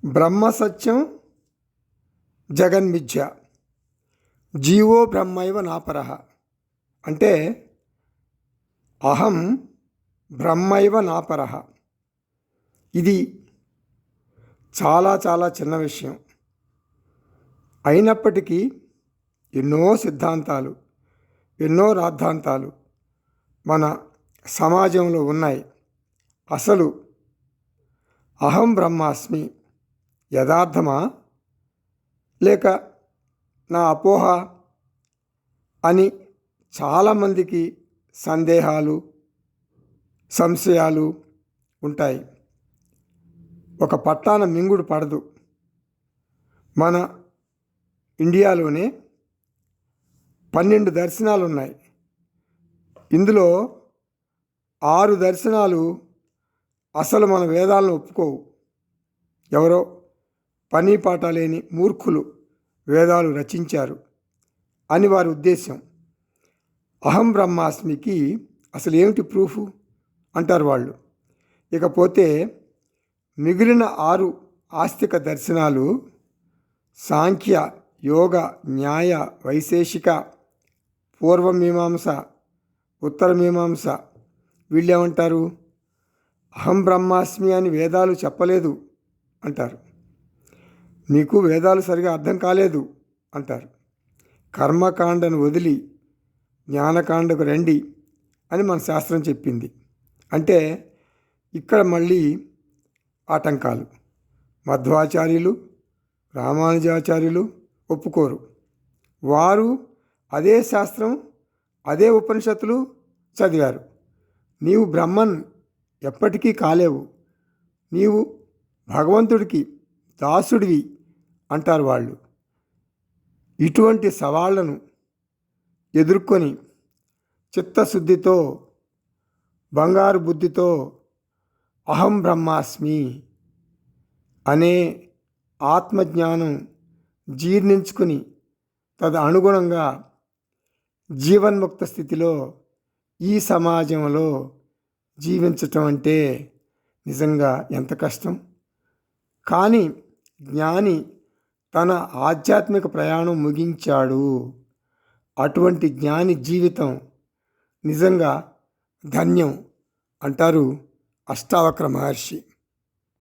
బ్రహ్మ సత్యం జగన్మిథ్య GO బ్రహ్మైవ నాపరః. అంటే అహం బ్రహ్మైవ నాపరః. ఇది చాలా చాలా చిన్న విషయం అయినప్పటికీ ఎన్నో సిద్ధాంతాలు, ఎన్నో రాద్ధాంతాలు మన సమాజంలో ఉన్నాయి. అసలు అహం బ్రహ్మాస్మి యథార్థమా లేక నా అపోహ అని చాలామందికి సందేహాలు, సంశయాలు ఉంటాయి. ఒక పట్టాన మింగుడు పడదు. మన ఇండియాలోనే 12 దర్శనాలు ఉన్నాయి. ఇందులో 6 దర్శనాలు అసలు మన వేదాలను ఒప్పుకోవు. ఎవరో పని పాట లేని మూర్ఖులు వేదాలు రచించారు అని వారి ఉద్దేశం. అహం బ్రహ్మాస్మికి అసలు ఏమిటి ప్రూఫ్ అంటారు వాళ్ళు. ఇకపోతే మిగిలిన 6 ఆస్తిక దర్శనాలు సాంఖ్య, యోగ, న్యాయ, వైశేషిక, పూర్వమీమాంస, ఉత్తరమీమాంస వీళ్ళేమంటారు? అహం బ్రహ్మాస్మి అని వేదాలు చెప్పలేదు అంటారు. నీకు వేదాలు సరిగా అర్థం కాలేదు అంటారు. కర్మకాండను వదిలి జ్ఞానకాండకు రండి అని మన శాస్త్రం చెప్పింది. అంటే ఇక్కడ మళ్ళీ ఆటంకాలు. మధ్వాచార్యులు, రామానుజాచార్యులు ఒప్పుకోరు. వారు అదే శాస్త్రం, అదే ఉపనిషత్తులు చదివారు. నీవు బ్రహ్మన్ ఎప్పటికీ కాలేవు, నీవు భగవంతుడికి దాసుడివి అంటారు వాళ్ళు. ఇటువంటి సవాళ్లను ఎదుర్కొని చిత్తశుద్ధితో, బంగారు బుద్ధితో అహం బ్రహ్మాస్మి అనే ఆత్మజ్ఞానం జీర్ణించుకుని తదనుగుణంగా జీవన్ముక్త స్థితిలో ఈ సమాజంలో జీవించటం అంటే నిజంగా ఎంత కష్టం. కానీ జ్ఞాని తన ఆధ్యాత్మిక ప్రయాణం ముగించాడు. అటువంటి జ్ఞాని జీవితం నిజంగా ధన్యం అంటారు అష్టావక్ర మహర్షి.